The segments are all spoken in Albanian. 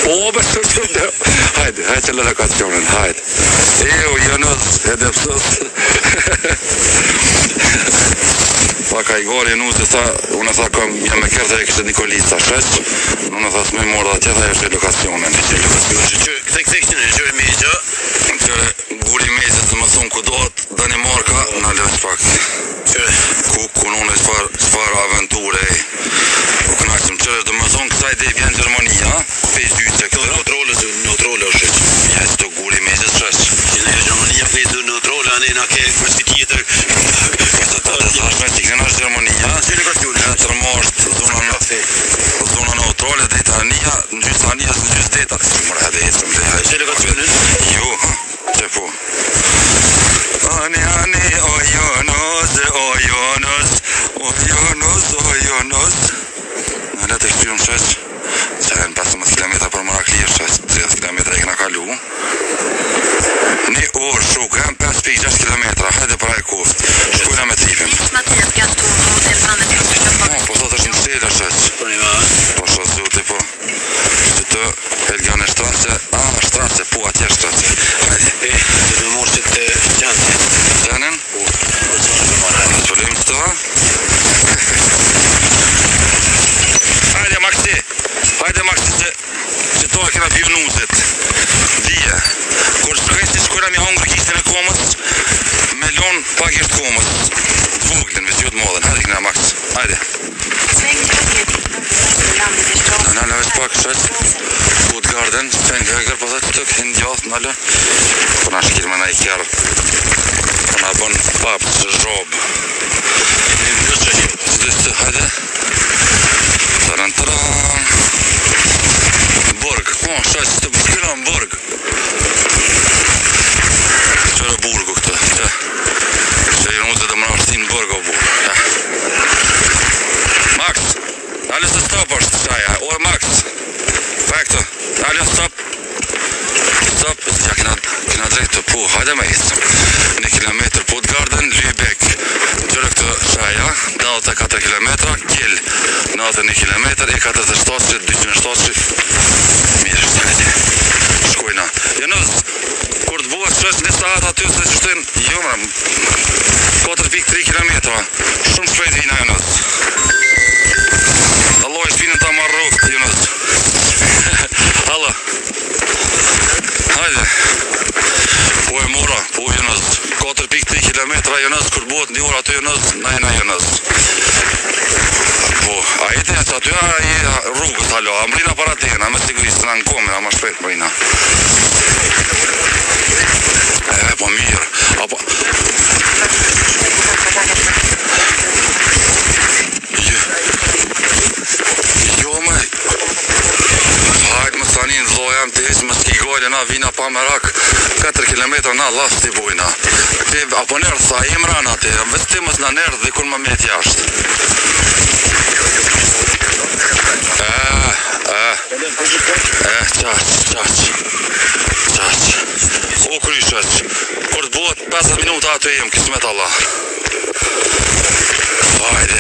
O, besë të hajde që lokacionin, hajde. Jënës, edhe pësës. Tha ka i gori në se tha, unë tha kam jam me kërë dhe e kështë Nikolica, sheq. Unë tha s'me morë dhe tjetha e është lokacionin. Këtë kështë në gjëri me gjë? Qëre guri mejtë të më thunë ku dohet Danimarka, në lëvës pak. Ku në sfar aventure. U kënaqëm qëre dhe më thunë kësaj dhe i vjen Gjermania, fejt gjyqe këtë. Neutrale është sheq. Jes të guri mejtë sheq. Gjermania fejt neutrale, anë na ke kërsti tjetër. Gjermania, tërmosht zona neutrale dhe Itania, në gjysë Anijas, në gjysë deta. Mërë edhe jetëm dhe hajtë. Që lokacionin? Jo, që po. Ani, o Jonos, në letë e kështyrëm sheq, që e në 15 km për Marakli është sheq, 30 km e këna kalu. Një orë shukëm, 5,6 km, hajde për ajë koft, shkujna me tripim. Po sot është në sele sheq. Po shot zote po. Që të Helga në shtrace, po atje shtrace. Hajde. Të në morë që të qenë. Qenën? Në të pëllim të ta? Hajde Maxi që to e kena bionuzit. Dije. Kur shkajsi shkojna mi hongër kistin e komës, me lonë pak ishtë komës. Vuglin, vës jutë modhen. Hajde kena Max. Hajde. Në veç pak sheq. Food Garden, Sven Höger, po dhe të tëk, hinë gjath, nëllë. Po na shkirë me na i kjerë. Po na bën papë që zhobë. Hajde. Taran. Borg, sheq, të përshkina në Borg. Qërë burgu këtë, që? Që i nëzë dhe më nashtin në Borg o burg. Max, dalë se stop është shaja, o Max. Fakto, dalë stop. Stop, që kena drejtë, po, hajde me isëm. 1 kilometr Food Garden, Lübeck. Qërë këtë shaja, 94 km, Kiel. 91 km, e 47, 207. Mirë, hajde. Shkojna. Jënës, kur të buhet shpesh në sahat aty se qështin, jo mërëm, 4,3 km. Shumë shpejt vina Jënës. Allah e shpinën ta marrë rukët, Jënës. Halo. Hajde. Po e mora, po Jënës. 4,3 km Jënës, kur buhet një orë aty Jënës, najna Jënës. Po, a jete që aty a rrugës, halo, a mrina para tena, me sigurisë, në komen, a ma shpet mrina. Po mirë, apo... Jo, me... Hajtë më stanin dhojam të heqë, më skigojle, na vina pa me rak, 4 km na lasë të bujna. Apo nërë, tha, imran ati, vëstimës në nërë dhe kur më met jashtë. Qaq. O kryshëq, kur të buhet 50 minuta aty jem, kismet Allah. Hajde.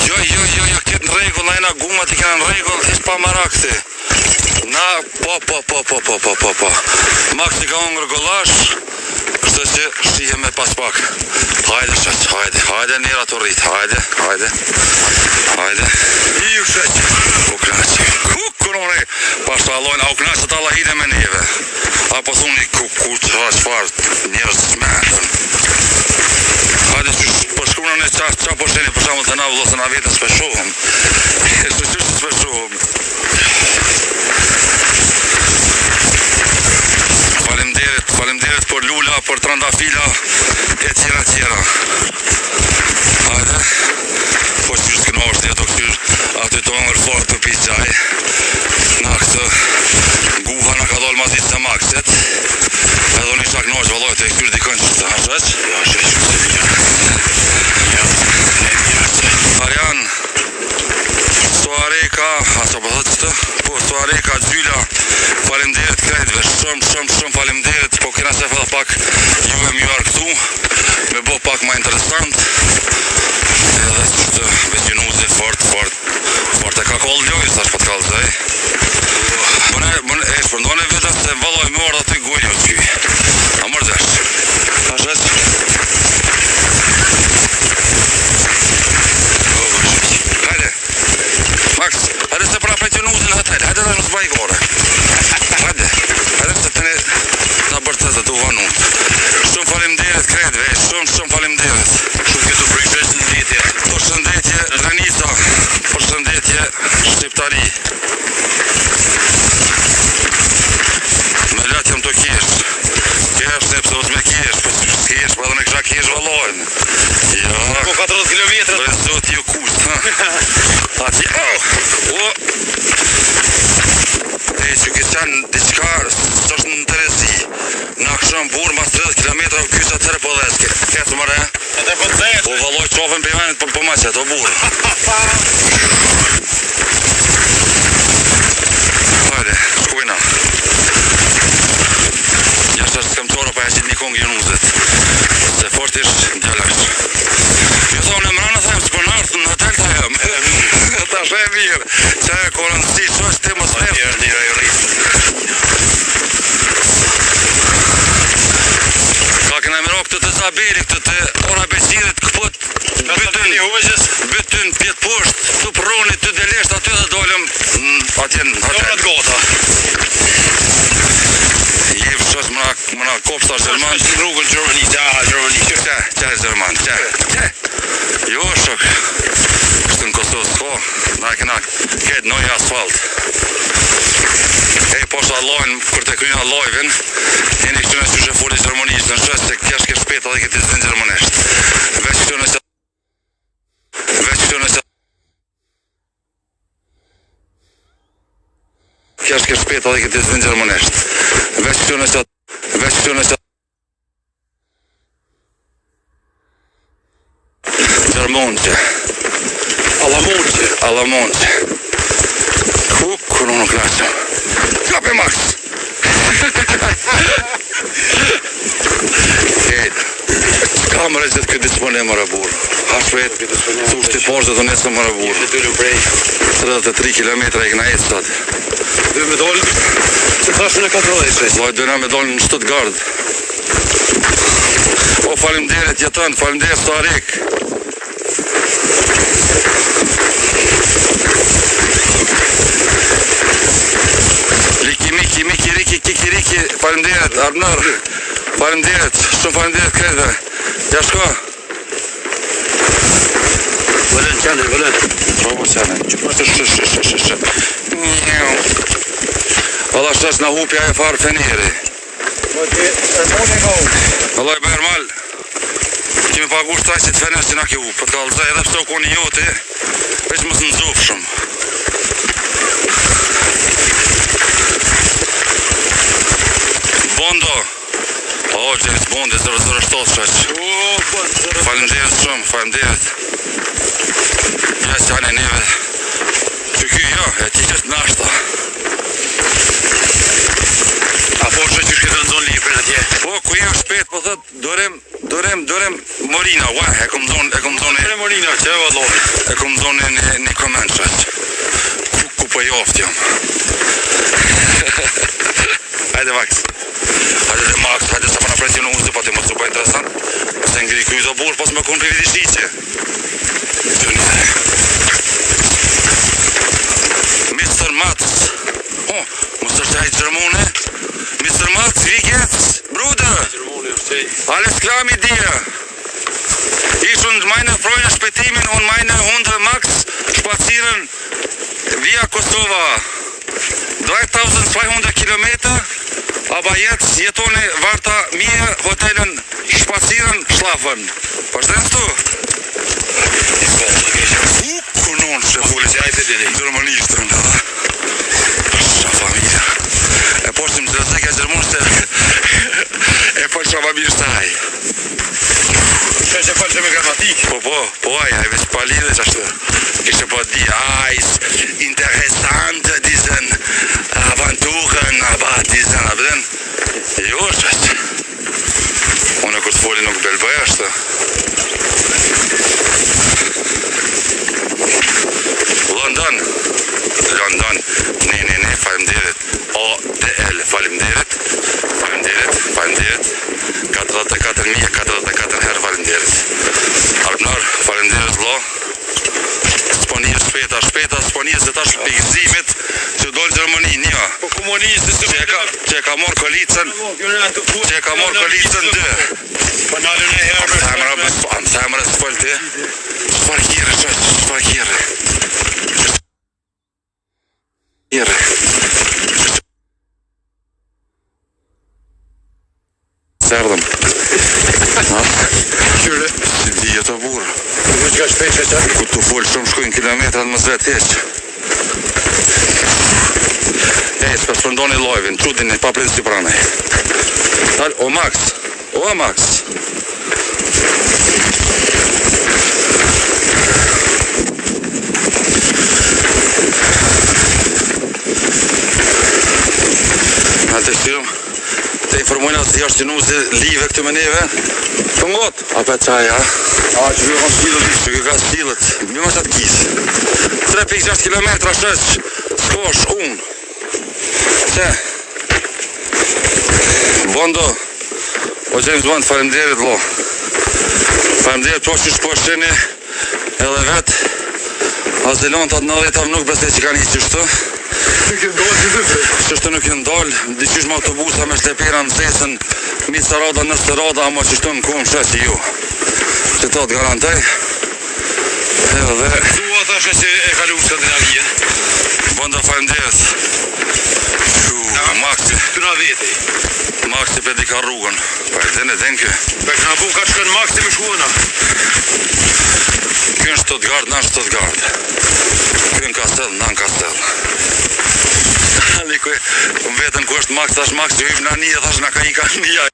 Jo, këtë në regull, na jena gumat i kena në regull, thjesht pa marak ti. Na, po. Maxi ka hongër golash, kështë që shtihe me pas pak. Hajde sheq, hajde njëra të rrit, hajde. Ju sheq, u knaqë, kukurone, pashtë allojnë, a u knaqë të Allah hide me neve. Apo thuni qëfar njërës smetën. Hajde që përshkuna në qa po sheni për shamë të na vëllosë na vetën s'peshohëm. S'peshohëm. Faleminderit për lula, për trandafila, e tjera. Hajde. Po që s'këna është jetë o kështyr, aty të hongër fort të pi qaj. Na këtë guha në ka dollë ma ditë se Maxet. Edhe një shak nosh vëlloj të e kështyr dikën që të hasheq. Arjan, Suareka, aso po thëtë qëtë? Po, Suareka, Gjyla, faleminderit krejtve, shumë faleminderit, po kena se fëllë pak ju e mjuar këtu, me bo pak ma interesant, edhe qështë veqenuzi fort e ka kollë ljojës, ashtë po të kalzoj. E shpërndone vetë se valoj më orë aty gujnë o t'ky. A mërë desh. A shes? Hajde. Max, hajde se pra pejtë në uzin hajde. Hajde dhe në s'baj gore. Hajde. Hajde se të ne në bërtës dhe të uvanu. Shumë faleminderit kretve, shumë faleminderit. Shumë këtu përshëndetje. Përshëndetje Drenisa, përshëndetje Shqiptari. Me latë jam të kesh. Kesh ne pëse me kesh, për kesh, për edhe me kësha kesh valojnë. Ja. Po 40 kilometra. Dhe zot ju kusht, ha. Ati, o. E që këtë qanë diqka së është në Terezi. Në këshëm burë mas 30 kilometra u kysa të tërë po dheske. Këtë mëre? Edhe po të zeshë. O valoj qofën për venit për maqet, o burë. Hajde, shkujna. Jashtë është këmëtore pa jashtë një kongë Junuzit. Se fort ishtë djelash. Jo thonë e mërana thajmë së për nartë në hotel thajëm. Ta shë e mirë. Qa e korëndësi që është të mos nefë. Një rajëri. Ka këna miro këtë të zaberi, këtë të ora besirit, këpët bytyn pjetë poshtë, të përroni, të delesht aty dhe dolem atje në hotel. Dorat gota. Jevë qës mëna kopsta Gjerman. Në rrugën Gjermani, Gjermani. Qa e Gjerman, qa. Jo shok. Kështë në Kosovë s'ko, na këna ketë noj asfalt. E poshtë allojnë, kër të kryna allojven, jeni kështënë që shëfuri Gjermanisht, në shës se kja shke shpeta dhe këtë zënë Gjermanisht. Veç kështënë se... Kja shke shpeta dhe këtë zënë Gjermanisht. Veç kështënë se... Gjermonqe. Alamonqe. Kërë në klasë. Kape Max! Ka më rejtë këtë disponim më rëburë. Hashvet, të ushti poshtë dhe të nesë më rëburë. 33 kilometra i këna e sëtë. Dhe me dollë, të thashtë në 40. Loj, dëna me dollë në Stuttgart. O, falimderit jetën, falimderit së arik. Riki, falimderit, Arnër, falimderit, shumë falimderit kretve. Ja shko. Vëllën, qanën, vëllën. Qopo qanën. Allah shës në hupja e farë feniri. Allah i bërë mal. Kemi pagur të taj që të fener që na ki hupë. Për të kalëzaj edhe pështo koni joti, veç mësë në zufë shumë. Bondo. O, James Bondi, 007 shaq. Falimderit shumë, falimderit. Ja që anë e neve. Që ky, jo, e ti qështë nashta. A po që që shkëtë në zonë libre në tje? Po, ku jem shpet, po thët, dorem Morina, ua, e kom zonë... Morina, që e vallohi? E kom zonë një komend shaq. Ku po joft jam. Hajde, Max. Hajde Max, hajde sa përna presion në uzë, pa të më super interesant. Se ngri kuj do burë, pas më konë për vidi shqiqe. Mr. Mats. Oh, Mr. Shajt Gjermone. Mr. Mats, wie geht's, Bruder? Alles klar mit dir? Ich und meine Freunde Spetimin und meine Hunde Max spazieren via Kosova. 3200 Kilometer, aber jetzt jetone warta mir Hotelen spazieren schlafen. Verstehst du? Non c'è vuole Germanista, Scha famiglia. E poi se mi dite che Germanista e poi c'è va stai. Që falë që me gramatik. Po, ai veç palide që ashtë. Kështë po di, interessant diesen Aventuren, aber diesen, abden. Jo, qështë. Unë e këtë foli nuk belbëj ashtë. London, ndan. Ne, faleminderit. ADL, faleminderit. 44.044 herë faleminderit. Arpnar, faleminderit vëlla. Spanir shpeta, spanir se tash pikëzimit që dol Gjermani, një. Po komunistët Që ka marrë kolicën 2. Po nalën e herë. Am samra s'fol ti. Çfarë kire? Serdëm. Qyre. Si dhije të burë. Nuk ka shpejt që Ku të folë shumë shkojnë kilometrat më zvet heq. S'pe shpërndoni lojvin, trudin e paprin si pranaj. Tal, o Max. Në të shqyrëm, të informojnë atë jashtë që nuzi live këtë me neve. Të ngot, ape qaj, ha? A, që kjo ka stilët, që kjo ka stilët, mi ma qatë kisë. 3.6 kilometra shëq, s'kosh, unë. Se, Bondo, o James Bond, faleminderit lo. Faleminderit po që shposhqeni edhe vetë. Azilon të atë 90 nuk besej që kanë i qështu. Qështu nuk i ndollë, diqysh më autobusa me shlepira në zesën, mitësa rada, nësë rada, ama qështu në kumë sheqë ju. Që të të garantoj. Edhe... Dua thashe që e kalu Skandinavia. Bondo, faleminderit. Maxi për di ka rrugën. Pa e den kjo. Për që nga bu ka shkën Maxi me shkuona. Kjo në Stuttgart, na Stuttgart. Kjo në Kastel, na në Kastel. Likoj, vetën ku është Max, thash Max, ju hypë në një, thash në ka i ka një.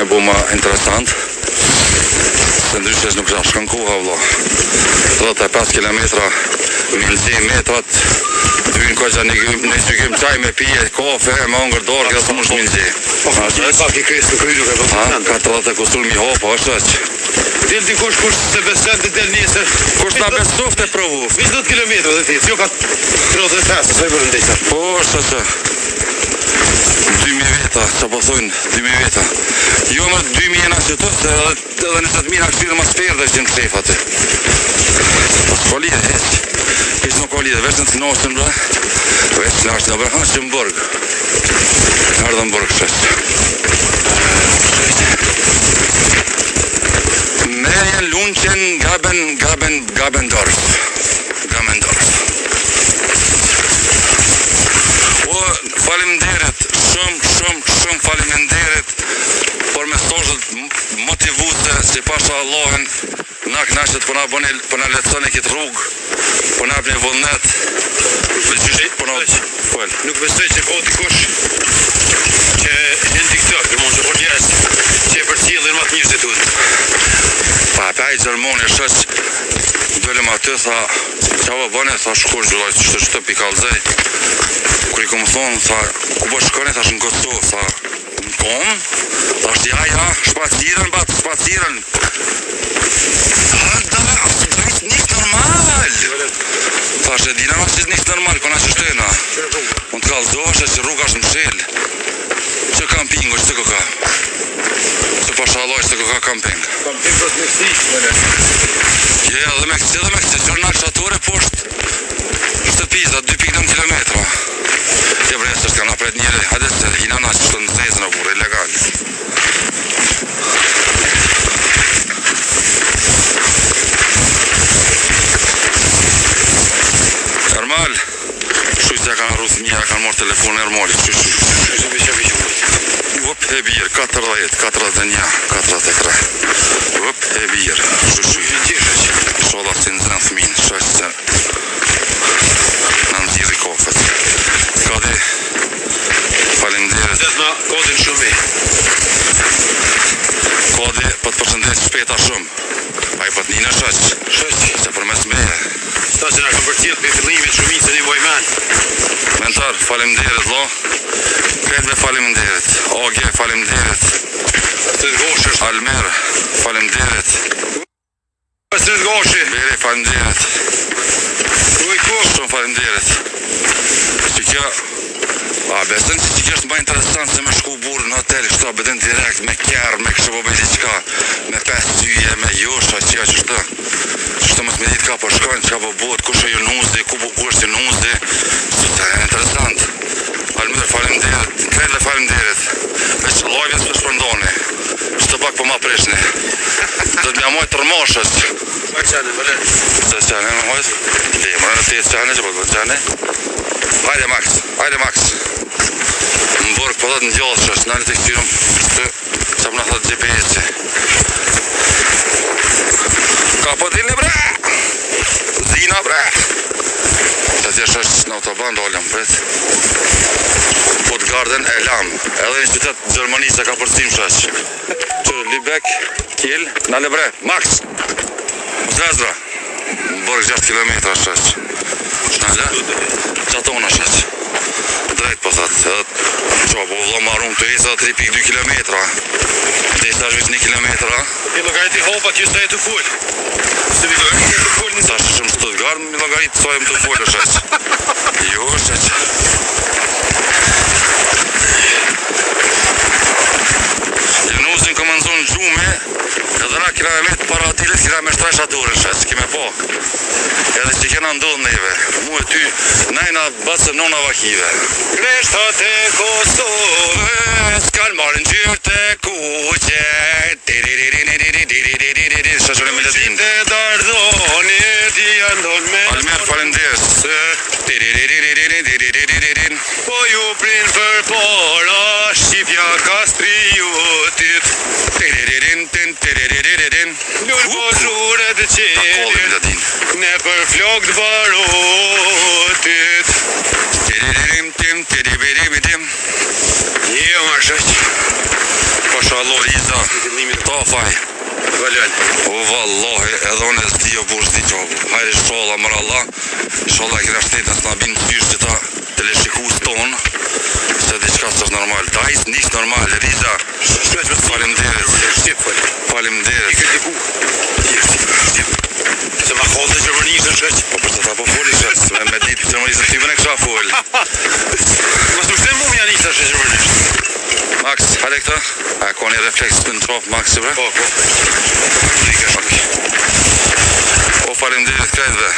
E bu ma interesant. Se ndryshes nuk është shkën koha, vlo. 35 kilometra, milëzi metrat, dynë ko që një sykym qaj me pije, kafe, me angër dorë, kësë më është milëzi. Pak i kresë të krydu ka përpëtëndë. 40 kusur mi hopa, është është. Del dikush kush se besen të del njëse. Kush ta besoft e provu? 20 kilometra dhe thithë, jo ka 35, sa i bërë ndeshta. Po, është është. 2000 veta, që po thujnë, 2000 veta. Jo më 2000 jena që të, se edhe në 7.000 në kështirë më sperë dhe që në kshef aty. Po s'ko lidhe, heq. Heq nuk ko lidhe, veç në të nosën bërë. Veç në ashtë në bërë, që më bërgë. Në ardhë më bërgë shështë. Merjen Lunqen Gabendorf. Faleminderit, shumë faleminderit për mesazhet motivuese që pasha Allahin na knaqet po na leconi këtë rrugë, po na bëni vullnet. Nuk besoj që po dikush që në diktor, të mund të por njerëz që e përcjellin më të mirë se tu. Pa i Gjermoni shëq, dëllëm aty, tha, qava bëne, tha shkur gjulaj, që pi kalzej. Kur i kom thonë, tha, ku po shkone, thash në Kosovë, tha, në kom? Thash, ja, shpaciren, shpaciren. Da, nis normal. Thash, e dina ma që nis normal, kona që shtena. Unë të kalzohesh e që rruga është mshel. Që kampingo, që të koka? Që pashaloj, që të koka kamping. Kamping për të Meksik, mëne. Je, dhe Meksik, që në akshatore poshtë. Shtëpiza, 2.9 kilometra. Je bre, se shka napret njëre, hajde se hina na që shtë në zezë në burë, ilegal. Ermal, shujtja kanë arru thëmija, kanë morë telefonë Ermali, Vëp e birë, 40, 41, 43. Vëp e birë, sholat si në zënë thëminë, shajtë se në nëziri kofët. Ka dhe, falenderit. Dhe të na kodin shumë. Kodi për të përshëndet shpeta shumë. A i për të një në shëq. Se për mes meje. Sta që nga kam përcjell për fillimit shumicën e Vojman. Mentar, faleminderit lo. Kretve faleminderit. Oge, faleminderit. Të zgoshësh. Almer, faleminderit. Të zgoshi. Beri, faleminderit. Ujku. Shumë faleminderit. Që kjo... A, besën që kjo është më interesant se me shku burë në hotel, kështu a beden direkt me kjerë, me kështë bëbej diqka, me 5 syje, me josha, qëja qështë. Qështë mësë me ditë ka po shkojnë, që ka po bëhet, kush e Junuzi, ku është Junuzi. Së të e interesant. Almir, faleminderit, kredle faleminderit. Veç lojve së shpërndoni. Qështë pak po ma prishni. Do të mja mojtë tërmoshës. Pak qane, vële. Se qane, me mojtë? Le, më në të jetë qane, që po të bëtë qane. Hajde Max, hajde Max. Më burg po dhëtë në gjallë që është, nalë të këtyrëm që për në thëtë GPS-i. Ka po dilni bre! Zina bre! Të tjesh është në autoban dollëm, pret. Puttgarden e Lam, edhe një qytet Gjermani se ka përcim shëq. Që Lübeck, Kiel, nalë bre, Max! Zvezra! Më burg 6 km shëq. Nalë? Qatona shëq. Drejt po thëtë, që po vëllë marun të isa 3.2 kilometra. Të isa është 1 kilometra. I logaritë i hopat ju stajë të full. Se vi logaritë të full një Sa është shumë Stuttgart, mi logaritë sojmë të full është. Jo është. Junuzin këmë nëzonë gjume, edhe na kina me metë para atilit, kina me shtresh atur është, që kime po. Edhe që kena ndodhë neve, mu e ty, najna basë nona vakive. Kreshtat e Kosovë, S'kan marrën gjyrë të kuqe. Shashore melodin. të dardhonit janë donë me Almer falenderës. Po ju prinë për para, Shqipja kastriutit. Lull po zhuret qenit, ne për flok të barotit. Jo më shëq. Pasha Loriza, tafaj. Valel. O vallahi, edhe unë e zdi o burë zdi qobu. Hajde sholla mërë Allah. Sholla e kina shtetë nësë nga binë të pyrë që ta të leshikus tonë. Se diqka së është normal. Ta isë nisë normal, Riza. Faleminderit. Faleminderit. I këtë ku. Se ma kodë të Gjermanisën shëq. Po përse ta po foli shëtë, me ditë Gjermanisën ty vëne kësha fol. Mas nuk shtem mu më janë isa shë Gjermanisht. Max, hajde këta. A ka një refleks të në trofë, Max, bre? Po. Rika shëq. O faleminderit krejtve.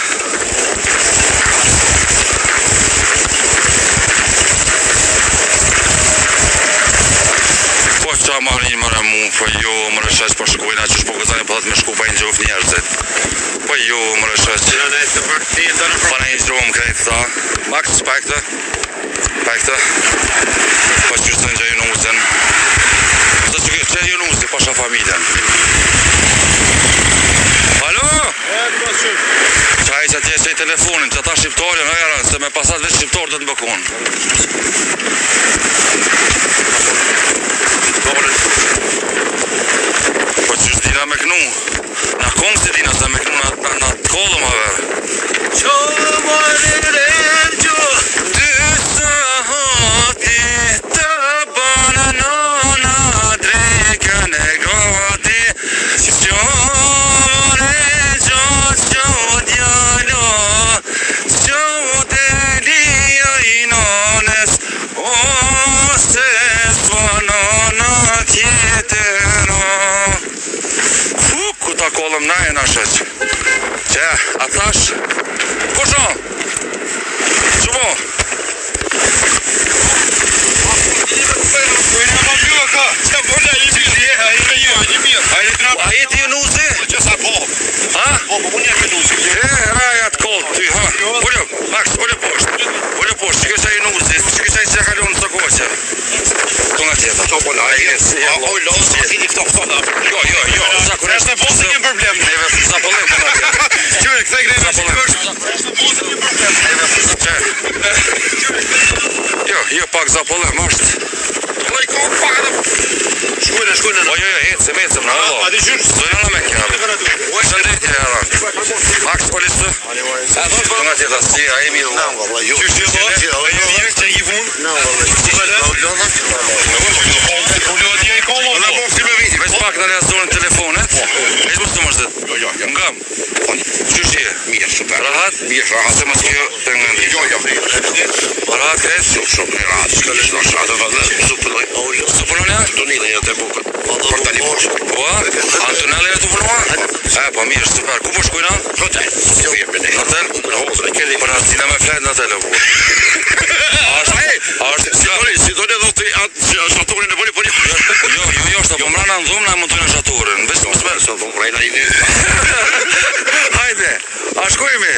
Po qa marin mëre mu, po jo mëre shëq po shkojna që shpo gëzani po dhatë me shku pa i nxof njerëzit. Po jo mëre shëq. Në nejtë të përtinta në Pa në i nxohëm krejt ta. Max, pa e këta. Pa e këta. Po që të në gjë Junuzin. Së që që e Junuzi, pasha familjen. Alo? Qaj që atje që i telefonin, që ata shqiptore në erën, se me pasat veç shqiptorë të të mbëkon. Po që është dina me kënu? Na kongë si dina se me kënu na të kollëm a verë. Qo marrën gjo. Dy sahati të banë nona drekën e gati. Qore gjo djalo, qo të lija i nones, ose s'po nona tjetëra. Ku ta kollëm na e na shëq. Që, a thash? Kusho? Që bo? A jeti Junuzi? Ha? Raja të kollë ty, ha? Ullo, Max, ullo poshtë. Ullo poshtë, që kësa Junuzi, që kësa i që kalon të koqe. Tu nga tjeta. Jo, zakonisht. Problem. Neve zapëllim këna tjeta. Qërë, kësaj krejnë Zapëllim. Jo, që pak zapollim është. Oj, ko pak edhe. Shkojnë. O jo, ecëm, na valla. A di qysh? Zona në Mekë. Shëndetje Eran. Max polisë. Nga tjeta si, a emi dhe valla. Qysh jo, që i vun? Veç pak në zonën telefonet. Veç më së më shdet. Ngam. Qysh je? Mirë, super. Rahat? Mirë, rahat. Se më s'kjo të ngëndi. Rahat kresh? Shumë rahat. Supënonja? Tonile një të bukët. Për tani poshtë. Ua? Antonella e të punua? Po mirë, super. Ku po shkujna? Hotel. Hotel? Për asina me flet në hotel. Si do në dhëtë shaturin e bëni. Jo, shta po mrana në dhumë na mund të në shaturin. Hajde, a shkojme?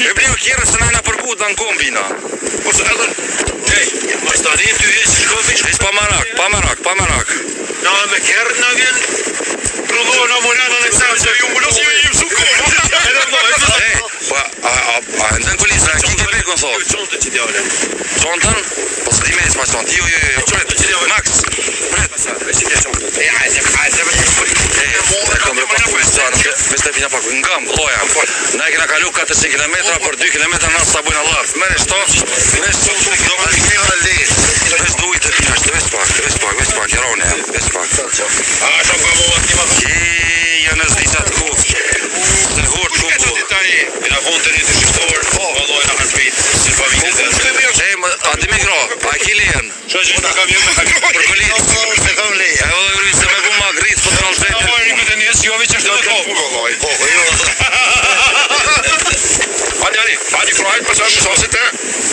E bliu kjerë se najna përkut në kombina. Po se edhe... Ej, mas tani ty e që shkofish? Veç pa marak. Na me kjerë na vjen... Trulluar në mulana në kësa që ju mullos ju im su kohë. Ej, a ndën kulisë, a ki ke bekon thot? Qontë që t'javlen. Qontën? Po së di me isma qontë. Jo, Max, pret. Kom dhe pak kujtë mes të pina pak ngam, loja. Na e kena kalu 400 km për 2 km nësë sa bujna laf. Mere shto, veç dujtë të pina, veç pak, jarone, veç pak. A, shumë ka mua t'ima thë. Janë zditat ku, se hort ku mu. Pina fund të një të shiftor, valoj në harpit, si familje të të. A di mikro, a ki lijen? Që që në kam jemë me Për kulit. E vëllë gërujt se me bu ma grit, po të nalëzetin. A marri këtë njësë, jovi që është të kohë. Hadi krajt, përsa më sosit e?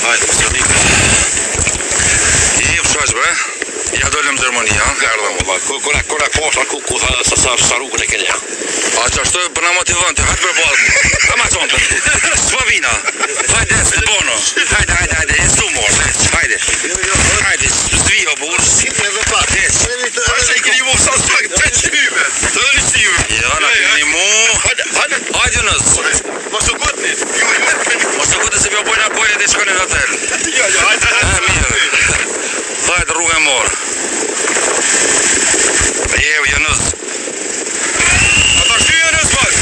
Hajde, përsa I përshash bre, ja dollëm Gjermania, erdhëm. Kura poshta ku sa rrugën e kene. A që ashtu për në motivante, hajtë për balë. E ma qontën. Svavina. Hajde, së bono. Hajde, e së morë. Hajde, zvijo burë. Ashtë i këni mu sa së të qyme. Të dhe lishime. Ja, në këni mu. Hajde nësë. Mos u gutni. Mos të kute se pjo bojna pojnë e të shkoni në hotel. Hajde. Mirë. Hajde, rrugë e morë. Jo nësë. Ata shtyje nësë pak.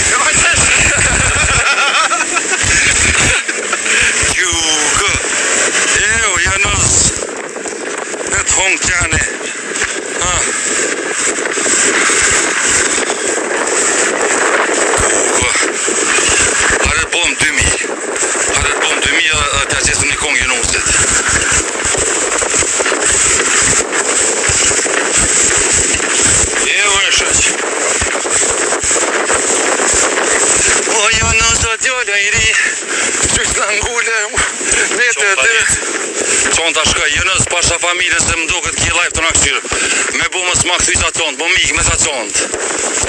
Gjukë. Jo nësë. E të hongë qane. Hajde të bom 2000. Hajde të bom 2000 të qesëm një kongë Junusit. O Junus o djolla I ri, qysh në ngulle, Qonta shkoj, Junus pasha familje se më duket ki live të në këshyrë. Me bu më s'ma këthy sa qontë, bo mikë me sa qontë.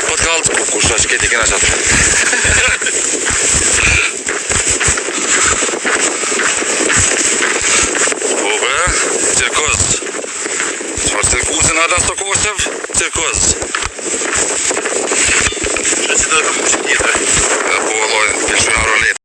Po t'kallë, kush është këti kena qatë. Po bre, cirkuz. Qëfar cirkuzin ala së Kosov? Cirkuz. Që si të të që tjetër. Po, lojnë, pilshunaro letë.